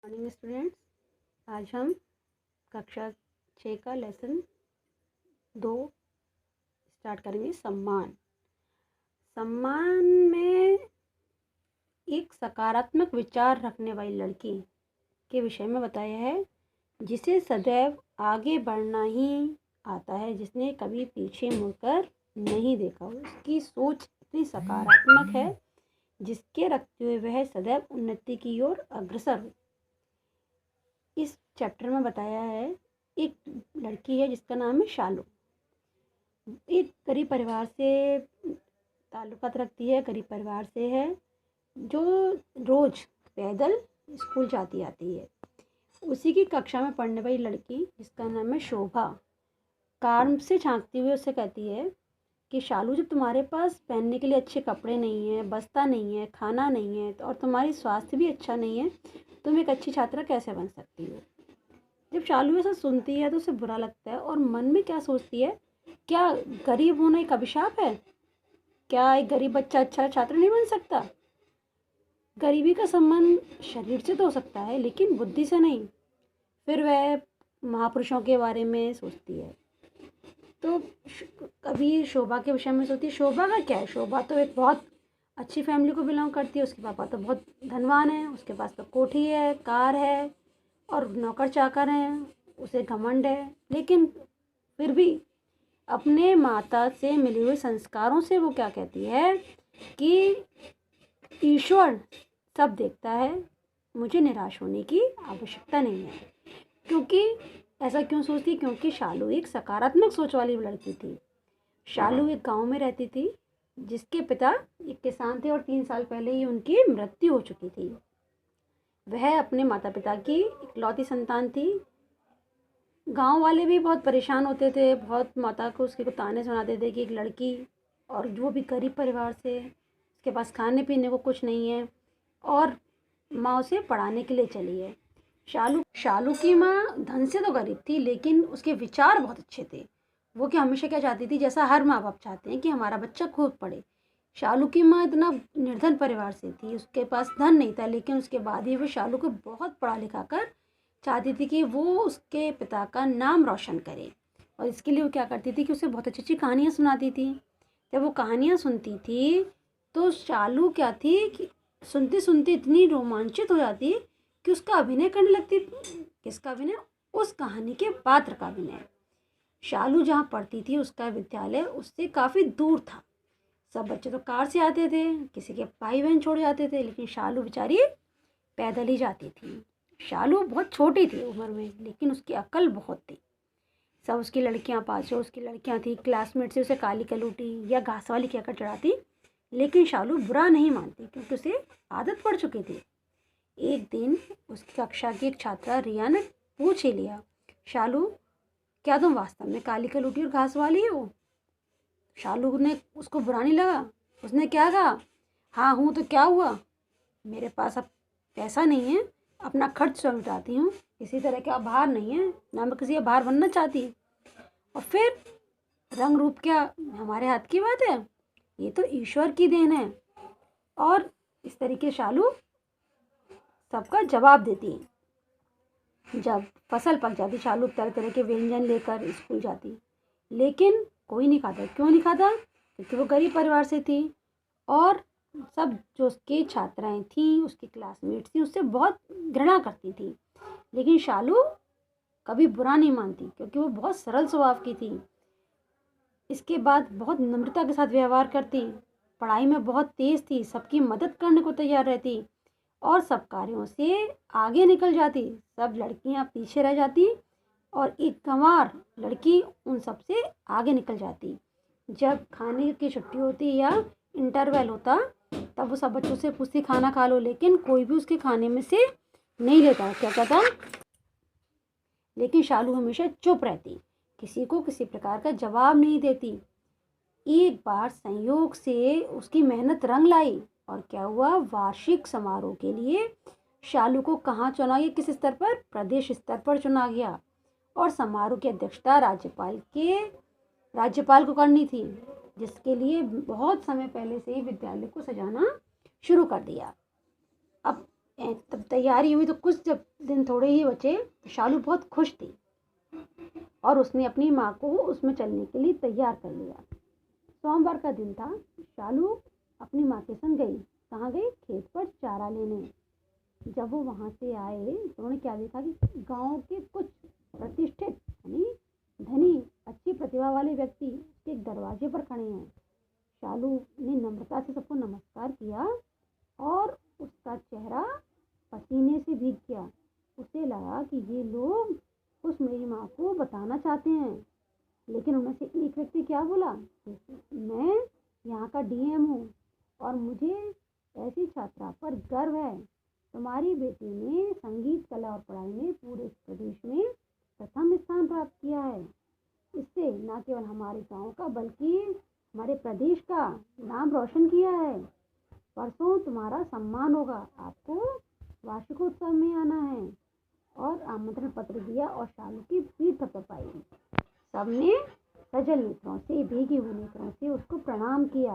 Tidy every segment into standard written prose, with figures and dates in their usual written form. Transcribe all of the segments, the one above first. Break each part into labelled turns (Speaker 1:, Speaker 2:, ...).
Speaker 1: Morning students, आज हम कक्षा 6 का लेसन 2 स्टार्ट करेंगे। सम्मान में एक सकारात्मक विचार रखने वाली लड़की के विषय में बताया है, जिसे सदैव आगे बढ़ना ही आता है, जिसने कभी पीछे मुड़कर नहीं देखा। उसकी सोच इतनी सकारात्मक है जिसके रखते हुए वह सदैव उन्नति की ओर अग्रसर हो। इस चैप्टर में बताया है, एक लड़की है जिसका नाम है शालू। एक गरीब परिवार से ताल्लुकात रखती है, गरीब परिवार से है, जो रोज पैदल स्कूल जाती आती है। उसी की कक्षा में पढ़ने वाली लड़की जिसका नाम है शोभा, कार से झांकती हुई उससे कहती है कि शालू, जब तुम्हारे पास पहनने के लिए अच्छे कपड़े नहीं है, बस्ता नहीं है, खाना नहीं है और तुम्हारी स्वास्थ्य भी अच्छा नहीं है, तुम एक अच्छी छात्रा कैसे बन सकती हो। जब शालू ऐसा सुनती है तो उसे बुरा लगता है और मन में क्या सोचती है, क्या गरीब होना एक अभिशाप है? क्या एक गरीब बच्चा अच्छा छात्र नहीं बन सकता? गरीबी का संबंध शरीर से तो हो सकता है, लेकिन बुद्धि से नहीं। फिर वह महापुरुषों के बारे में सोचती है। तो कभी शोभा के विषय में सोचती है। शोभा का क्या है? शोभा तो एक बहुत अच्छी फैमिली को बिलोंग करती है। उसके पापा तो बहुत धनवान है, उसके पास तो कोठी है, कार है और नौकर चाकर हैं। उसे घमंड है, लेकिन फिर भी अपने माता से मिले हुए संस्कारों से वो क्या कहती है कि ईश्वर सब देखता है, मुझे निराश होने की आवश्यकता नहीं है। क्योंकि ऐसा क्यों सोचती? क्योंकि शालू एक सकारात्मक सोच वाली लड़की थी। शालू एक गांव में रहती थी जिसके पिता एक किसान थे और 3 साल पहले ही उनकी मृत्यु हो चुकी थी। वह अपने माता पिता की इकलौती संतान थी। गांव वाले भी बहुत परेशान होते थे, बहुत माता को उसके को ताने सुनाते थे कि एक लड़की, और वो भी गरीब परिवार से, उसके पास खाने पीने को कुछ नहीं है और माँ उसे पढ़ाने के लिए चली है। शालू की माँ धन से तो गरीब थी, लेकिन उसके विचार बहुत अच्छे थे। वो कि हमेशा क्या चाहती थी, जैसा हर माँ बाप चाहते हैं कि हमारा बच्चा खूब पढ़े। शालू की माँ इतना निर्धन परिवार से थी, उसके पास धन नहीं था, लेकिन उसके बाद ही वो शालू को बहुत पढ़ा लिखा कर चाहती थी कि वो उसके पिता का नाम रोशन करे। और इसके लिए वो क्या करती थी कि उसे बहुत अच्छी अच्छी कहानियाँ सुनाती थी। जब वो कहानियाँ सुनती थी तो शालू क्या थी कि सुनते सुनते इतनी रोमांचित हो जाती कि उसका अभिनय करने लगती। किसका अभिनय? उस कहानी के पात्र का अभिनय। शालू जहाँ पढ़ती थी उसका विद्यालय उससे काफ़ी दूर था। सब बच्चे तो कार से आते थे, किसी के भाई बहन छोड़ जाते थे, लेकिन शालू बेचारी पैदल ही जाती थी। शालू बहुत छोटी थी उम्र में, लेकिन उसकी अक्ल बहुत थी। सब उसकी लड़कियां, 5 उसकी लड़कियां थी, क्लासमेट से उसे काली कलूटी या घास वाली कहकर चढ़ाती, लेकिन शालू बुरा नहीं मानती क्योंकि उसे आदत पड़ चुकी थी। एक दिन उसकी कक्षा की एक छात्रा रिया ने पूछ ही लिया, शालू, क्या तुम वास्तव में काली कलूटी और घास वाली हो? शालू ने उसको बुरा नहीं लगा। उसने क्या कहा, हाँ हूँ तो क्या हुआ, मेरे पास अब पैसा नहीं है, अपना खर्च स्वयं उठाती हूँ, किसी तरह का आभार नहीं है, ना मैं किसी आभार बनना चाहती। और फिर रंग रूप क्या हमारे हाथ की बात है, ये तो ईश्वर की देन है। और इस तरीके शालू सबका जवाब देती। जब फसल पक जाती, शालू तरह तरह के व्यंजन लेकर स्कूल जाती, लेकिन कोई नहीं खाता। क्यों नहीं खाता? क्योंकि वो गरीब परिवार से थी और सब जो उसकी छात्राएं थीं, उसकी क्लासमेट्स थी, उससे बहुत घृणा करती थी। लेकिन शालू कभी बुरा नहीं मानती क्योंकि वो बहुत सरल स्वभाव की थी। इसके बाद बहुत नम्रता के साथ व्यवहार करती, पढ़ाई में बहुत तेज थी, सबकी मदद करने को तैयार रहती और सब कार्यों से आगे निकल जाती। सब लड़कियां पीछे रह जाती और एक गंवार लड़की उन सब से आगे निकल जाती। जब खाने की छुट्टी होती या इंटरवल होता, तब वो सब बच्चों से पूछती, खाना खा लो, लेकिन कोई भी उसके खाने में से नहीं लेता। क्या कहता? लेकिन शालू हमेशा चुप रहती, किसी को किसी प्रकार का जवाब नहीं देती। एक बार संयोग से उसकी मेहनत रंग लाई और क्या हुआ, वार्षिक समारोह के लिए शालू को कहाँ चुना गया? किस स्तर पर? प्रदेश स्तर पर चुना गया। और समारोह की अध्यक्षता राज्यपाल को करनी थी, जिसके लिए बहुत समय पहले से ही विद्यालय को सजाना शुरू कर दिया। अब तब तैयारी हुई तो कुछ जब दिन थोड़े ही बचे तो शालू बहुत खुश थी और उसने अपनी माँ को उसमें चलने के लिए तैयार कर लिया। सोमवार का दिन था। शालू अपनी माँ के संग गई। कहाँ गई? खेत पर चारा लेने। जब वो वहाँ से आए तो उन्होंने क्या देखा कि गांव के कुछ प्रतिष्ठित यानी धनी अच्छी प्रतिभा वाले व्यक्ति उसके दरवाजे पर खड़े हैं। शालू ने नम्रता से सबको नमस्कार किया और उसका चेहरा पसीने से भीग गया। उसे लगा कि ये लोग कुछ मेरी माँ को बताना चाहते हैं, लेकिन उनमें से एक व्यक्ति क्या बोला? मैं यहाँ का डीएम हूँ और मुझे ऐसी छात्रा पर गर्व है। तुम्हारी बेटी ने संगीत, कला और पढ़ाई में पूरे प्रदेश में प्रथम स्थान प्राप्त किया है। इससे न केवल हमारे गांव का बल्कि हमारे प्रदेश का नाम रोशन किया है। परसों तुम्हारा सम्मान होगा। आपको वार्षिकोत्सव में आना है। और आमंत्रण पत्र दिया और शालू की पीठ थपथपाई। सबने सजल नेत्रों से, भीगी हुई नेत्रों से उसको प्रणाम किया।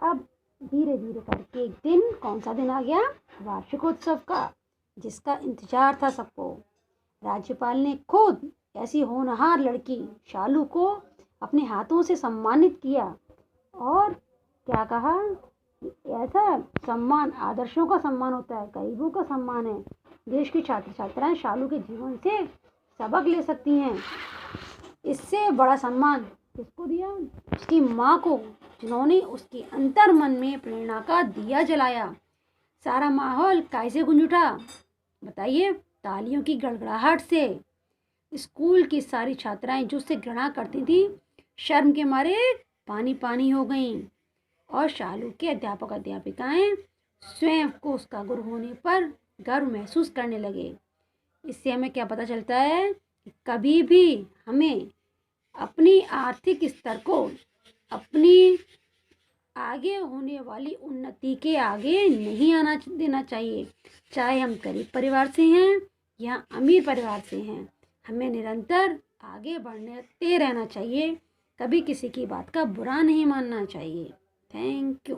Speaker 1: अब धीरे धीरे करके एक दिन, कौन सा दिन आ गया? वार्षिकोत्सव का, जिसका इंतजार था सबको। राज्यपाल ने खुद ऐसी होनहार लड़की शालू को अपने हाथों से सम्मानित किया और क्या कहा? ऐसा सम्मान आदर्शों का सम्मान होता है, गरीबों का सम्मान है। देश की छात्र छात्राएं शालू के जीवन से सबक ले सकती हैं। इससे बड़ा सम्मान किसको दिया? उसकी माँ को, जिन्होंने उसके अंतर मन में प्रेरणा का दिया जलाया। सारा माहौल कैसे गूंज उठा बताइए? तालियों की गड़गड़ाहट से। स्कूल की सारी छात्राएं जो उससे घृणा करती थी, शर्म के मारे पानी पानी हो गईं और शालू के अध्यापक अध्यापिकाएं स्वयं को उसका गुरु होने पर गर्व महसूस करने लगे। इससे हमें क्या पता चलता है कि कभी भी हमें अपनी आर्थिक स्तर को अपनी आगे होने वाली उन्नति के आगे नहीं आना देना चाहिए। चाहे हम गरीब परिवार से हैं या अमीर परिवार से हैं, हमें निरंतर आगे बढ़ते रहना चाहिए। कभी किसी की बात का बुरा नहीं मानना चाहिए। Thank you.